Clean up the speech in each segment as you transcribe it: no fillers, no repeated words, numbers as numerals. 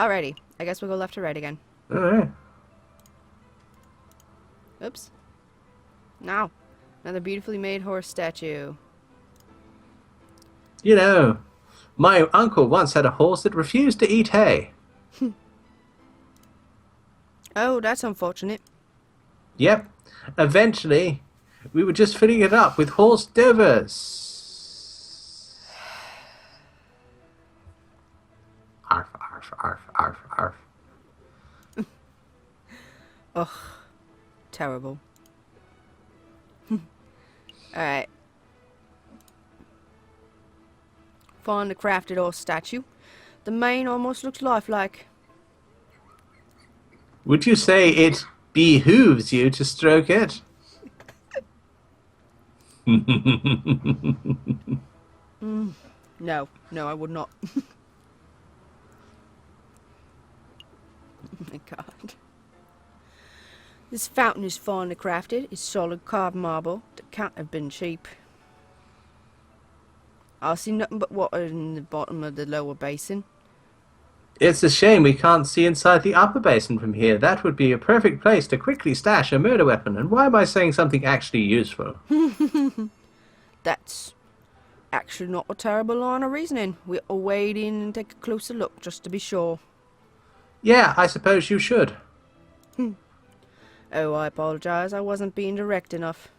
Alrighty. I guess we'll go left to right again. Alright. Oops. Now, another beautifully made horse statue. You know, my uncle once had a horse that refused to eat hay. Oh, that's unfortunate. Yep. Eventually, we were just filling it up with horse dovers. Arf, arf, arf, arf, arf. Ugh. Terrible. Alright. Find the crafted horse statue. The mane almost looks lifelike. Would you say it behooves you to stroke it? No, I would not. Oh my god. This fountain is finely crafted. It's solid carved marble that can't have been cheap. I see nothing but water in the bottom of the lower basin. It's a shame we can't see inside the upper basin from here. That would be a perfect place to quickly stash a murder weapon. And why am I saying something actually useful? That's actually not a terrible line of reasoning. We'll wade in and take a closer look just to be sure. Yeah, I suppose you should. Oh, I apologize. I wasn't being direct enough.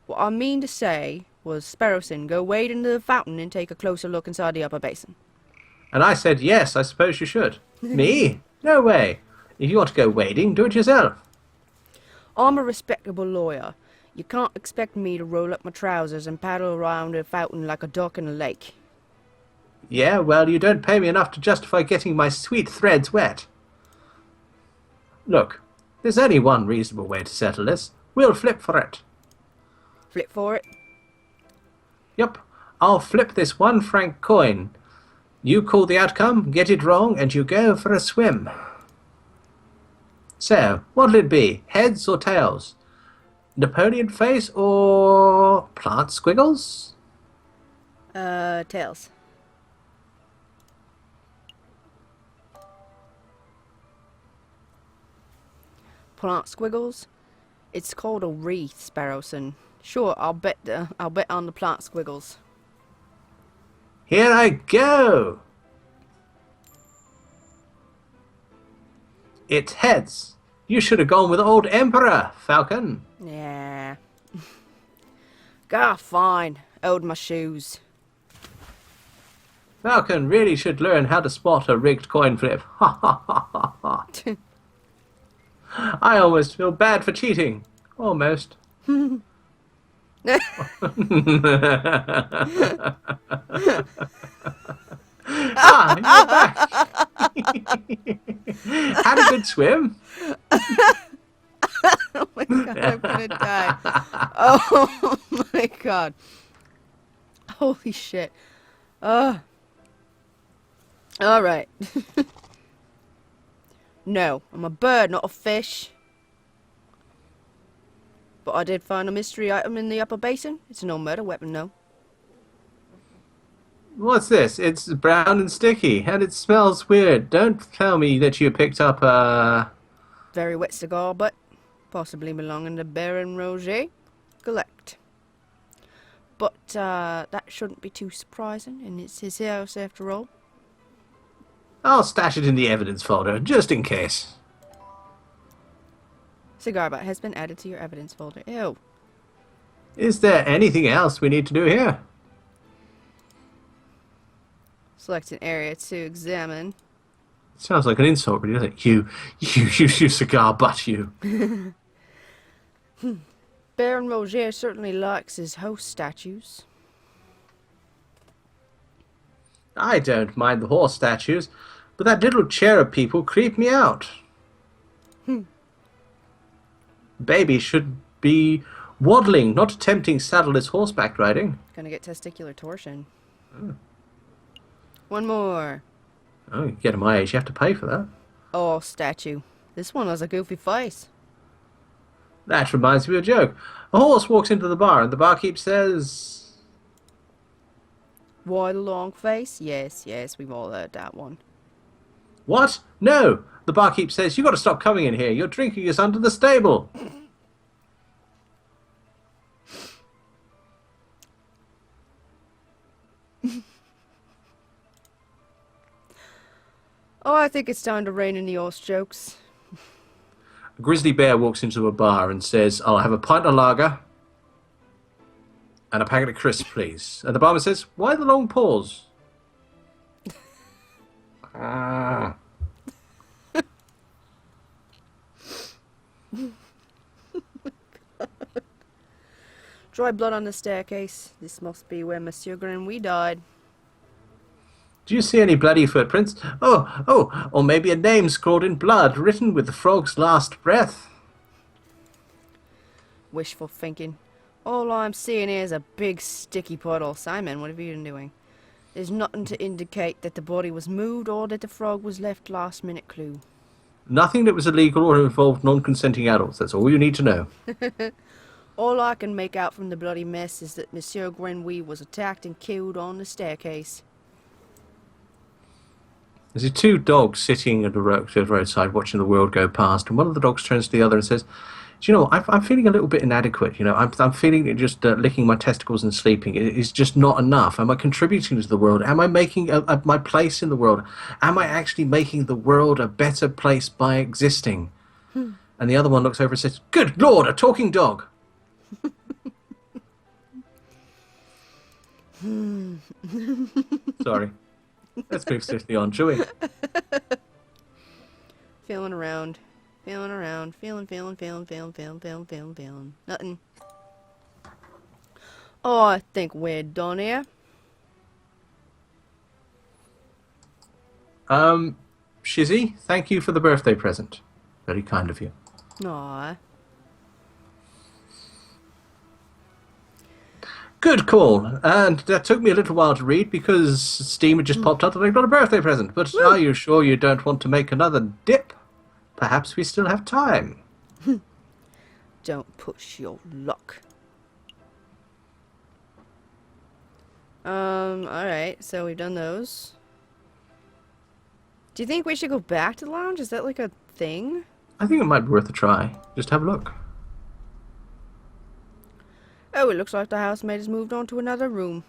What I mean to say was, Sparrowson, go wade into the fountain and take a closer look inside the upper basin. And I said, yes, I suppose you should. Me? No way. If you want to go wading, do it yourself. I'm a respectable lawyer. You can't expect me to roll up my trousers and paddle around a fountain like a duck in a lake. Yeah, well, you don't pay me enough to justify getting my sweet threads wet. Look, there's only one reasonable way to settle this. We'll flip for it. Flip for it? Yep, I'll flip this 1 franc coin. You call the outcome, get it wrong, and you go for a swim. So, what'll it be? Heads or tails? Napoleon face or plant squiggles? Tails. Plant squiggles? It's called a wreath, Sparrowson. Sure, I'll bet on the plant squiggles. Here I go! It's heads. You should have gone with old Emperor, Falcon. Yeah. God, fine. Owed my shoes. Falcon really should learn how to spot a rigged coin flip. Ha ha ha ha ha. I almost feel bad for cheating. Almost. You're back. Had a good swim. Oh my god, I'm gonna die. Oh my god. Holy shit. Alright. No, I'm a bird, not a fish. But I did find a mystery item in the upper basin. It's no murder weapon, no. What's this? It's brown and sticky, and it smells weird. Don't tell me that you picked up a... Very wet cigar butt. Possibly belonging to Baron Roger. Collect. But, that shouldn't be too surprising, and it's his house after all. I'll stash it in the evidence folder, just in case. Cigar butt has been added to your evidence folder. Ew. Is there anything else we need to do here? Select an area to examine. Sounds like an insult, really, doesn't it? You cigar butt, you. Baron Roger certainly likes his host statues. I don't mind the horse statues, but that little cherub people creep me out. Baby should be waddling, not attempting saddleless horseback riding. Gonna get testicular torsion. Oh. One more. Oh, you get to my age, you have to pay for that. Oh, statue. This one has a goofy face. That reminds me of a joke. A horse walks into the bar, and the barkeep says... Why the long face? Yes, we've all heard that one. What? No! The barkeep says, you got to stop coming in here. Your drinking is under the stable. Oh, I think it's time to rein in the horse jokes. A grizzly bear walks into a bar and says, I'll have a pint of lager and a packet of crisps, please. And the barman says, why the long pause? Ah. Dry blood on the staircase. This must be where Monsieur Grenouille died. Do you see any bloody footprints? Or maybe a name scrawled in blood, written with the frog's last breath. Wishful thinking. All I'm seeing here is a big sticky puddle. Simon, what have you been doing? There's nothing to indicate that the body was moved or that the frog was left last minute clue. Nothing that was illegal or involved non-consenting adults. That's all you need to know. All I can make out from the bloody mess is that Monsieur Grenouille was attacked and killed on the staircase. There's two dogs sitting at the roadside watching the world go past, and one of the dogs turns to the other and says, do you know, I'm feeling a little bit inadequate. You know, I'm feeling it just licking my testicles and sleeping. It's just not enough. Am I contributing to the world? Am I making my place in the world? Am I actually making the world a better place by existing? And the other one looks over and says, good Lord, a talking dog. Sorry. Let's move swiftly on, shall we? Feeling around. Feeling around. Feeling. Nothing. Oh, I think we're done here. Shizzy, thank you for the birthday present. Very kind of you. Aw. Good call. And that took me a little while to read because Steam had just popped up that I got a birthday present. But are you sure you don't want to make another dip? Perhaps we still have time. Don't push your luck. Alright, so we've done those. Do you think we should go back to the lounge? Is that like a thing? I think it might be worth a try. Just have a look. Oh, it looks like the housemaid has moved on to another room.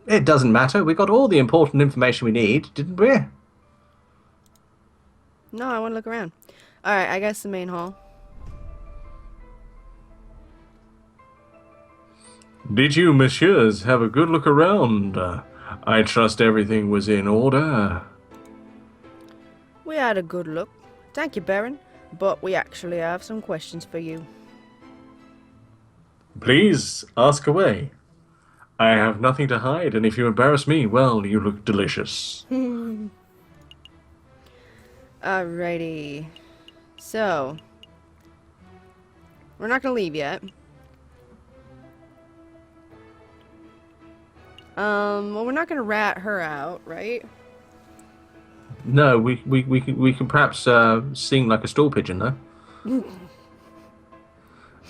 It doesn't matter. We got all the important information we need, didn't we? No, I want to look around. Alright, I guess the main hall. Did you, messieurs, have a good look around? I trust everything was in order. We had a good look. Thank you, Baron. But we actually have some questions for you. Please, ask away. I have nothing to hide, and if you embarrass me, well, you look delicious. Alrighty. So, we're not gonna leave yet. Well, we're not gonna rat her out, right? No, we can perhaps sing like a stool pigeon, though.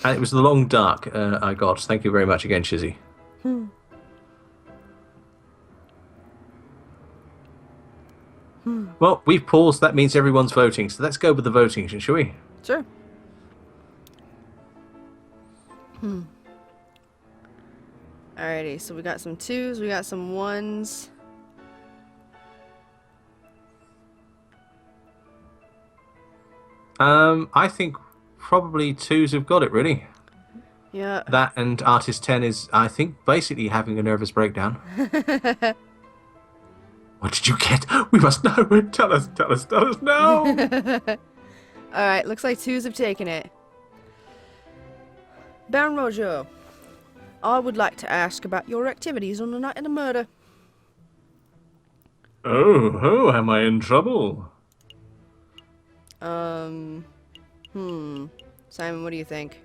And it was the long dark I got. Thank you very much again, Shizzy. Well, we've paused. That means everyone's voting. So let's go with the voting, shall we? Sure. Alrighty, so we got some 2s, we got some 1s. I think probably 2s have got it, really. Yeah. That and Artist 10 is, I think, basically having a nervous breakdown. What did you get? We must know. Tell us now. Alright, looks like 2s have taken it. Baron Roger, I would like to ask about your activities on the night of the murder. Oh, am I in trouble? Simon, what do you think?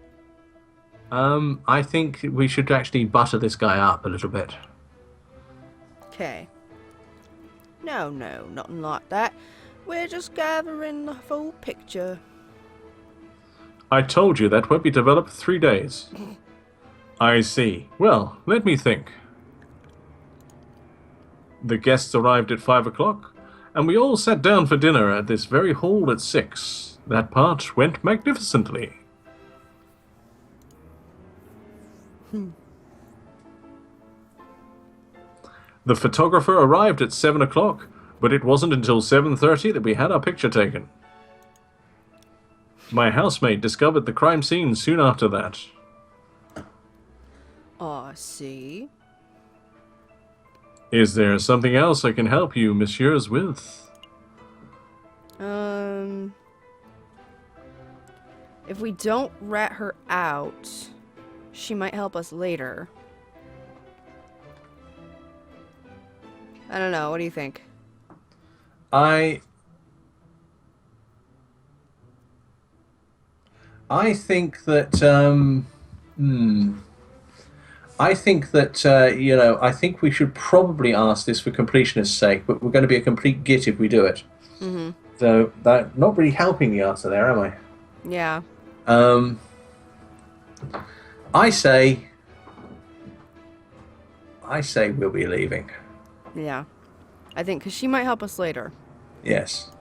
I think we should actually butter this guy up a little bit. Okay. No, nothing like that. We're just gathering the full picture. I told you that won't be developed 3 days. I see. Well, let me think. The guests arrived at 5 o'clock, and we all sat down for dinner at this very hall at 6. That part went magnificently. The photographer arrived at 7 o'clock, but it wasn't until 7:30 that we had our picture taken. My housemate discovered the crime scene soon after that. I see. Is there something else I can help you, messieurs, with? If we don't rat her out, she might help us later. I don't know. What do you think? I think that I think that I think we should probably ask this for completionist's sake, but we're going to be a complete git if we do it. Mm-hmm. So that not really helping the answer there, am I? Yeah. I say we'll be leaving. Yeah. I think because she might help us later. Yes.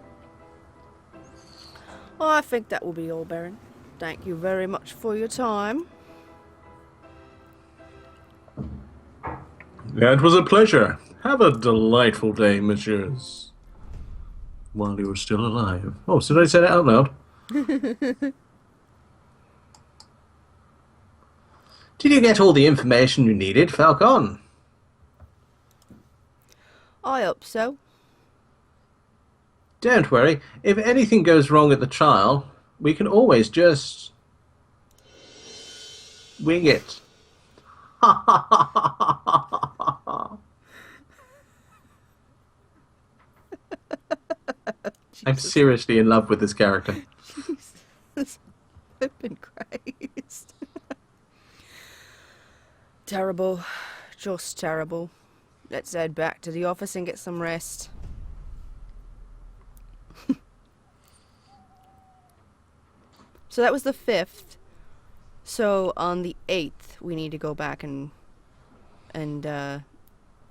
Well, I think that will be all, Baron. Thank you very much for your time. That was a pleasure. Have a delightful day, messieurs. While you were still alive. Oh, so did I say that out loud? Did you get all the information you needed, Falcon? I hope so. Don't worry. If anything goes wrong at the trial, we can always just wing it. I'm seriously in love with this character. Jesus. Flippin' Christ. Terrible. Just terrible. Let's head back to the office and get some rest. So that was the 5th. So on the 8th, we need to go back and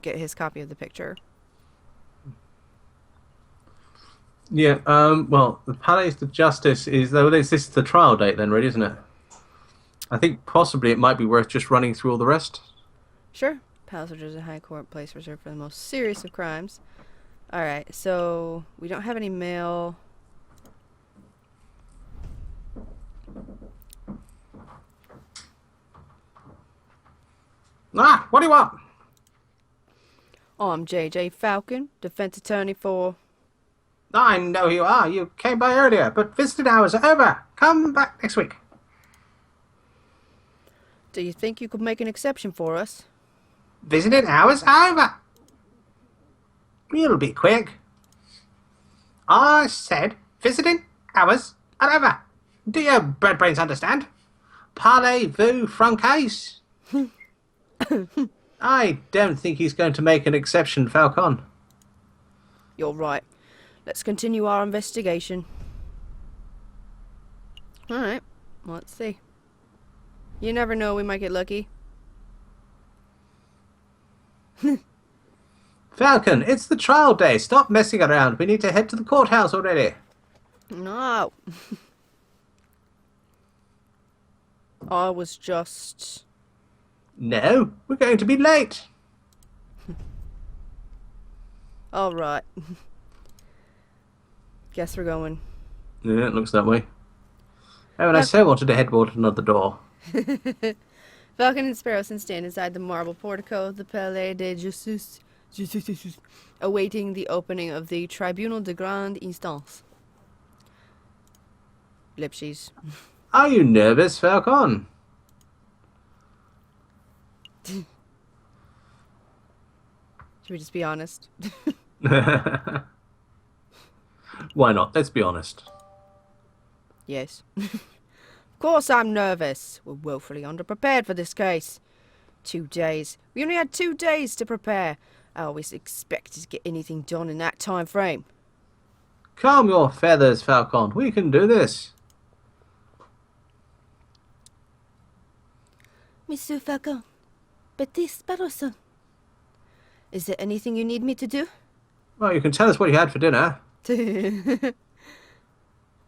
get his copy of the picture. Yeah, well, the Palais de Justice is... This is the trial date then, really, isn't it? I think possibly it might be worth just running through all the rest. Sure. Palace is a high court place reserved for the most serious of crimes. Alright, so we don't have any mail. Ah, what do you want? Oh, I'm JJ Falcon, defense attorney for... I know who you are. You came by earlier, but visiting hours are over. Come back next week. Do you think you could make an exception for us? Visiting hours are over. You'll be quick. I said visiting hours are over. Do your bread brains understand? Parlez-vous francaise? I don't think he's going to make an exception, Falcon. You're right. Let's continue our investigation. Alright, let's see. You never know, we might get lucky. Falcon, it's the trial day. Stop messing around. We need to head to the courthouse already. No. I was just... No, we're going to be late. Alright. Guess we're going. Yeah, it looks that way. Oh, and I so wanted to head toward another door. Falcon and Sparrowson stand inside the marble portico of the Palais de Justice, awaiting the opening of the Tribunal de Grande Instance. Lipshies. Are you nervous, Falcon? Should we just be honest? Why not? Let's be honest. Yes. Of course I'm nervous. We're woefully underprepared for this case. 2 days. We only had 2 days to prepare. I always expected to get anything done in that time frame. Calm your feathers, Falcon. We can do this. Monsieur Falcon, Petit Sparrowson. Is there anything you need me to do? Well, you can tell us what you had for dinner.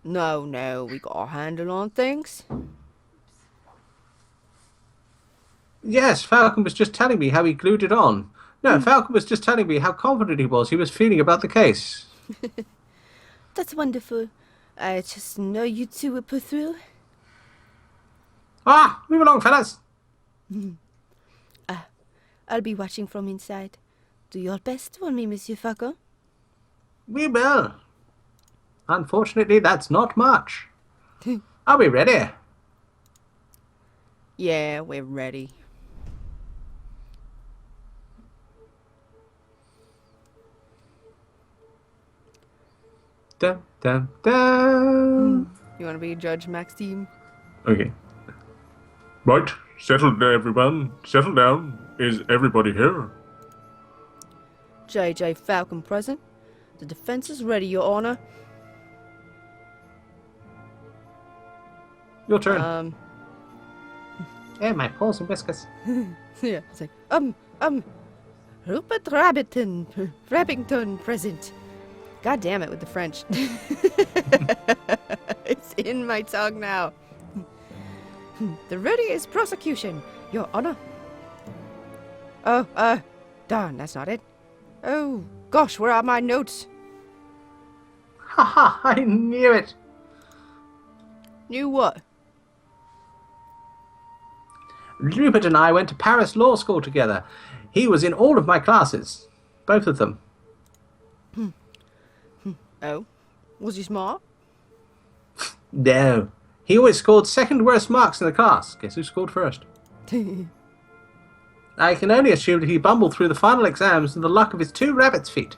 No, we got a handle on things. Yes, Falcon was just telling me how he glued it on. No, Falcon was just telling me how confident he was feeling about the case. That's wonderful. I just know you two will pull through. Ah, move along, fellas. I'll be watching from inside. Do your best for me, Monsieur Falcon. We will. Unfortunately, that's not much. Are we ready? Yeah, we're ready. Dun, dun, dun. You want to be Judge Maxime? Okay. Right, settle down, everyone. Settle down. Is everybody here? J.J. Falcon present. The defense is ready, Your Honor. Your turn. Yeah, my paws and whiskers. Yeah, it's like, Rupert Rabbington present. God damn it with the French. It's in my tongue now. The readiest prosecution, Your Honor. Oh, darn, that's not it. Oh, gosh, where are my notes? Haha, I knew it. Knew what? Rupert and I went to Paris Law School together. He was in all of my classes. Both of them. Oh, was he smart? No. He always scored second worst marks in the class. Guess who scored first? I can only assume that he bumbled through the final exams with the luck of his two rabbit's feet.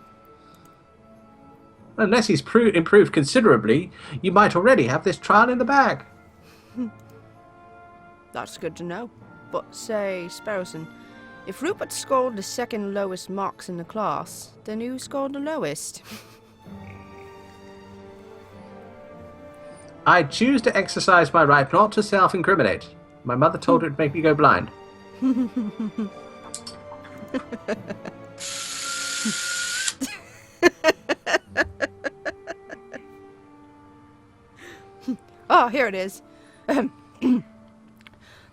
Unless he's improved considerably, you might already have this trial in the bag. That's good to know. But say, Sparrowson, if Rupert scored the second lowest marks in the class, then who scored the lowest? I choose to exercise my right not to self-incriminate. My mother told her it'd make me go blind. Oh, here it is.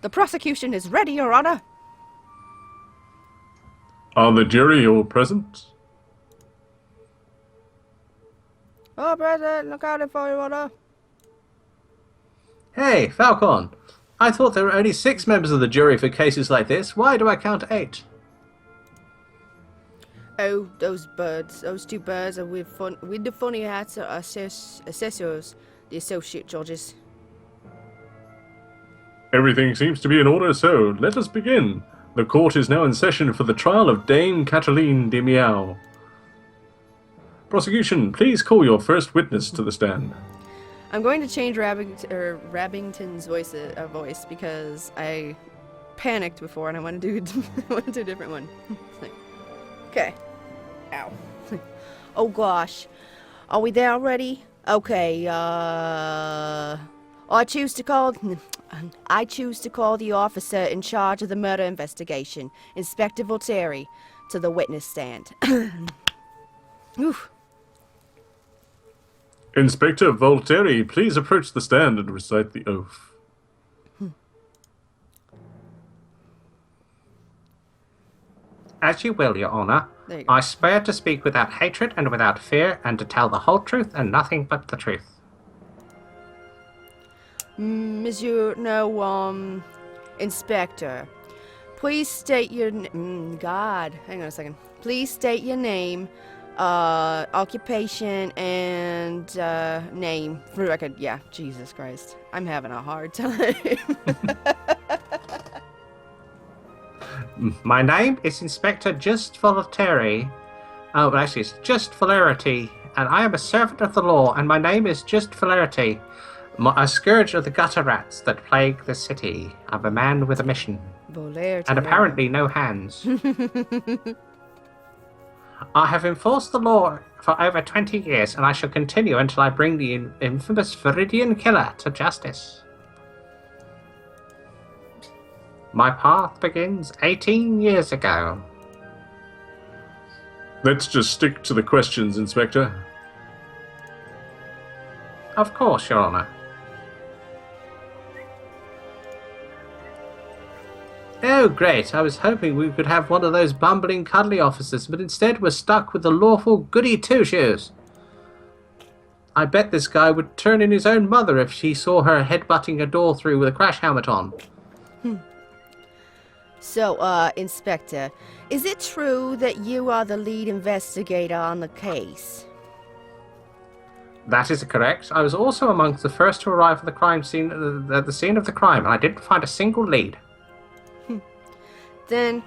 The prosecution is ready, Your Honor. Are the jury all present? Oh, President, look out for Your Honor. Hey, Falcon. I thought there were only 6 members of the jury for cases like this. Why do I count 8? Oh, those two birds are with the funny hats are assessors, the associate judges. Everything seems to be in order, so let us begin. The court is now in session for the trial of Dame Cataline de Miao. Prosecution, please call your first witness to the stand. I'm going to change Rabbington's voice because I panicked before and I want to do a different one. Okay. Ow. Oh gosh. Are we there already? Okay. I choose to call the officer in charge of the murder investigation, Inspector Volteri, to the witness stand. Oof. Inspector Volteri, please approach the stand and recite the oath. As you will, Your Honor. There you go. I swear to speak without hatred and without fear, and to tell the whole truth and nothing but the truth. Monsieur, no, Inspector, please state your God, hang on a second. Please state your name, occupation, and name for the record. Yeah, Jesus Christ, I'm having a hard time. My name is Inspector Just Volteri. Oh, actually, it's Just Valerity, and I am a servant of the law, and my name is Just Valerity. A scourge of the gutter rats that plague the city. I'm a man with a mission. Valerity, And apparently no hands. I have enforced the law for over 20 years, and I shall continue until I bring the infamous Viridian killer to justice. My path begins 18 years ago. Let's just stick to the questions, Inspector. Of course, Your Honor. Oh, great. I was hoping we could have one of those bumbling, cuddly officers, but instead we're stuck with the lawful goody two-shoes. I bet this guy would turn in his own mother if she saw her headbutting a door through with a crash helmet on. So, Inspector, is it true that you are the lead investigator on the case? That is correct. I was also amongst the first to arrive at the crime scene, at the scene of the crime, and I didn't find a single lead. Then,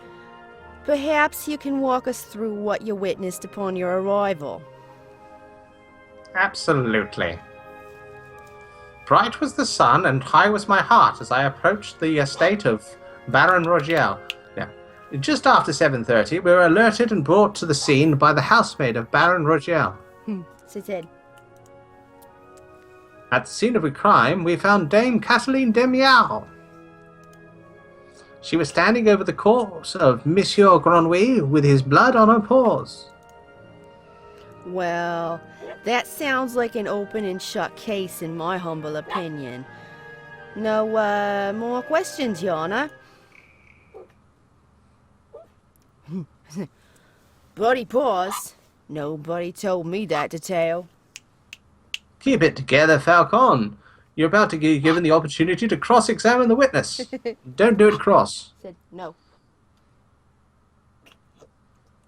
perhaps you can walk us through what you witnessed upon your arrival. Absolutely. Bright was the sun, and high was my heart as I approached the estate of Baron Rogiel. Yeah. Just after 7:30, we were alerted and brought to the scene by the housemaid of Baron Rogiel. So said. At the scene of the crime, we found Dame Cataline Demiao. She was standing over the corpse of Monsieur Grenouille with his blood on her paws. Well, that sounds like an open and shut case in my humble opinion. No, more questions, Your Honor? Bloody paws? Nobody told me that detail. Keep it together, Falcon. You're about to be given the opportunity to cross-examine the witness. Don't do it cross. Said no.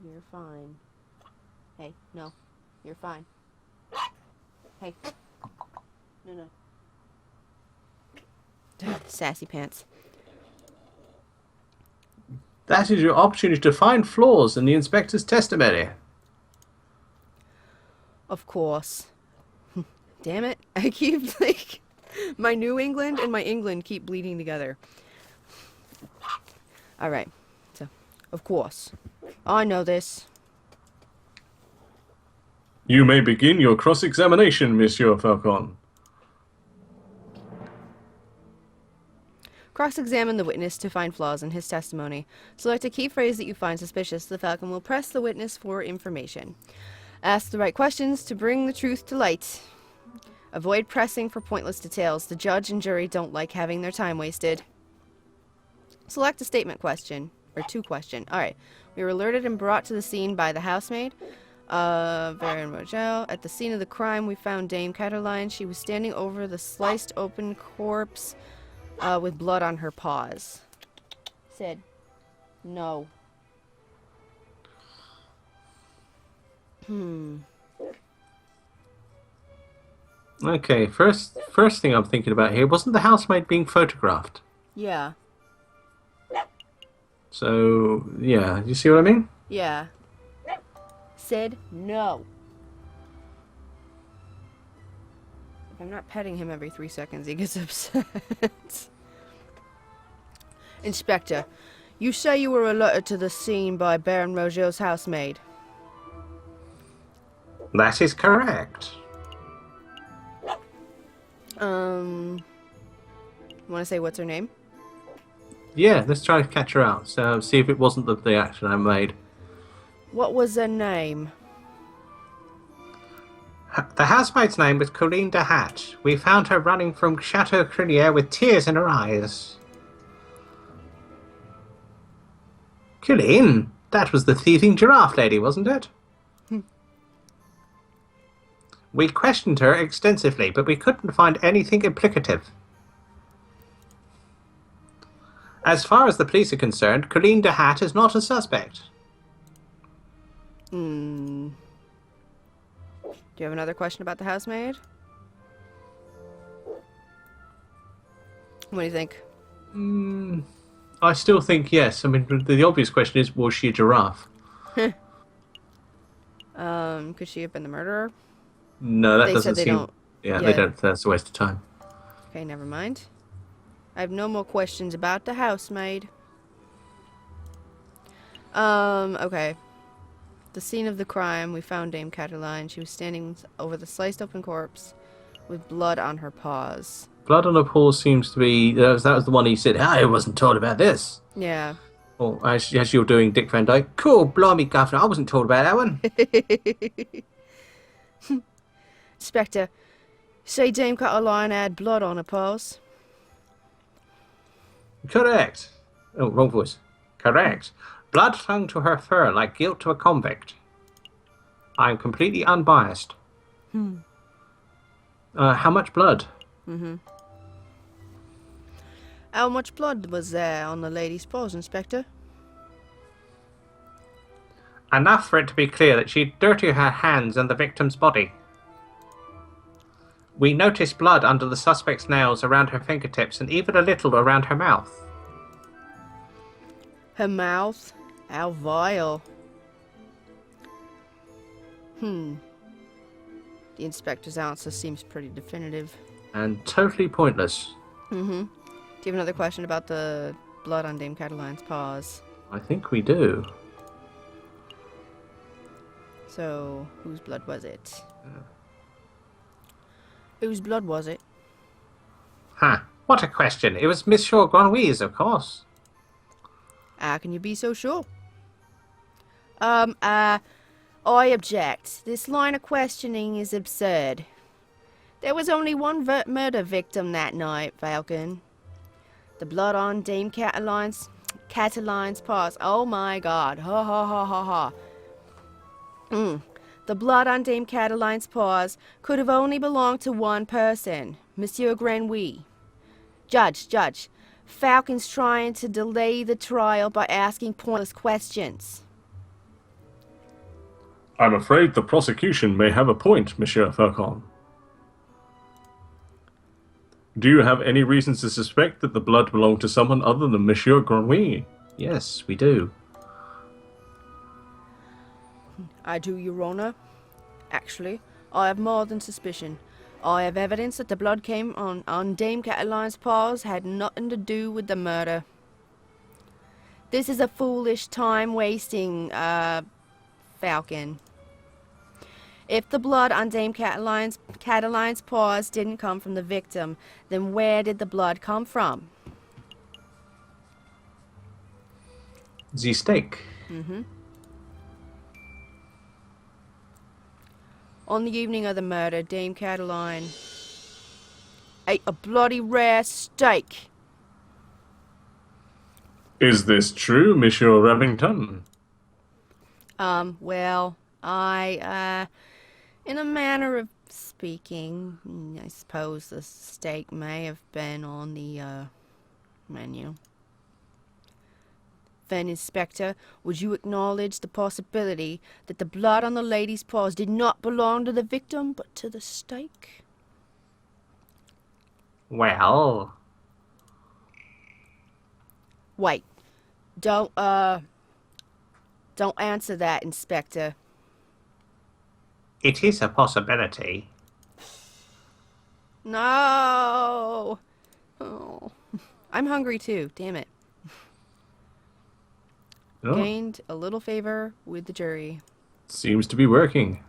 You're fine. Hey, no. You're fine. Hey. No. Sassy pants. That is your opportunity to find flaws in the inspector's testimony. Of course. Damn it. I keep, like, my New England and my England keep bleeding together. Alright. So, of course. I know this. You may begin your cross-examination, Monsieur Falcon. Cross-examine the witness to find flaws in his testimony. Select a key phrase that you find suspicious. The Falcon will press the witness for information. Ask the right questions to bring the truth to light. Avoid pressing for pointless details. The judge and jury don't like having their time wasted. Select a statement question. Or two question. Alright. We were alerted and brought to the scene by the housemaid. Baron Rogel. At the scene of the crime, we found Dame Cataline. She was standing over the sliced open corpse with blood on her paws. Said no. Okay, first thing I'm thinking about here, wasn't the housemaid being photographed? Yeah. So, yeah, you see what I mean? Yeah. Said no. If I'm not petting him every 3 seconds, he gets upset. Inspector, you say you were alerted to the scene by Baron Rogel's housemaid. That is correct. Want to say what's her name? Yeah, let's try to catch her out. So, see if it wasn't the action I made. What was her name? The housemaid's name was Colleen de Hat. We found her running from Chateau Crinier with tears in her eyes. Colleen? That was the thieving giraffe lady, wasn't it? We questioned her extensively, but we couldn't find anything implicative. As far as the police are concerned, Colleen de Hat is not a suspect. Do you have another question about the housemaid? What do you think? I still think yes. I mean, the obvious question is, was she a giraffe? Could she have been the murderer? No, that They doesn't said they seem... don't- Yeah, yeah. they don't. That's a waste of time. Okay, never mind. I have no more questions about the housemaid. Okay. The scene of the crime, we found Dame Cataline. She was standing over the sliced open corpse with blood on her paws. Blood on her paws seems to be... That was the one he said, I wasn't told about this. Yeah. Or as you're doing Dick Van Dyke. Cool, blimey, Governor. I wasn't told about that one. Inspector, say Dame Cataline had blood on her paws. Correct. Oh, wrong voice. Correct. Blood clung to her fur like guilt to a convict. I am completely unbiased. How much blood? How much blood was there on the lady's paws, Inspector? Enough for it to be clear that she'd dirtied her hands and the victim's body. We noticed blood under the suspect's nails around her fingertips and even a little around her mouth. Her mouth? How vile. The inspector's answer seems pretty definitive. And totally pointless. Do you have another question about the blood on Dame Cataline's paws? I think we do. So, whose blood was it? Whose blood was it? Huh. What a question. It was Monsieur Grenouille's, of course. How can you be so sure? I object. This line of questioning is absurd. There was only one murder victim that night, Falcon. The blood on Dame Cataline's paws. Oh my god. Ha ha ha ha ha. The blood on Dame Cataline's paws could have only belonged to one person, Monsieur Grenouille. Judge, Falcon's trying to delay the trial by asking pointless questions. I'm afraid the prosecution may have a point, Monsieur Falcon. Do you have any reasons to suspect that the blood belonged to someone other than Monsieur Grenouille? Yes, we do. I do, Your Honor. Actually, I have more than suspicion. I have evidence that the blood came on Dame Cataline's paws had nothing to do with the murder. This is a foolish time-wasting, Falcon. If the blood on Dame Cataline's paws didn't come from the victim, then where did the blood come from? The steak. On the evening of the murder, Dame Cataline ate a bloody rare steak. Is this true, Monsieur Remington? Well, in a manner of speaking, I suppose the steak may have been on the, menu. Then, Inspector, would you acknowledge the possibility that the blood on the lady's paws did not belong to the victim, but to the steak? Well... Wait. Don't answer that, Inspector. It is a possibility. No! Oh. I'm hungry too, damn it. Oh, Gained a little favor with the jury. Seems to be working.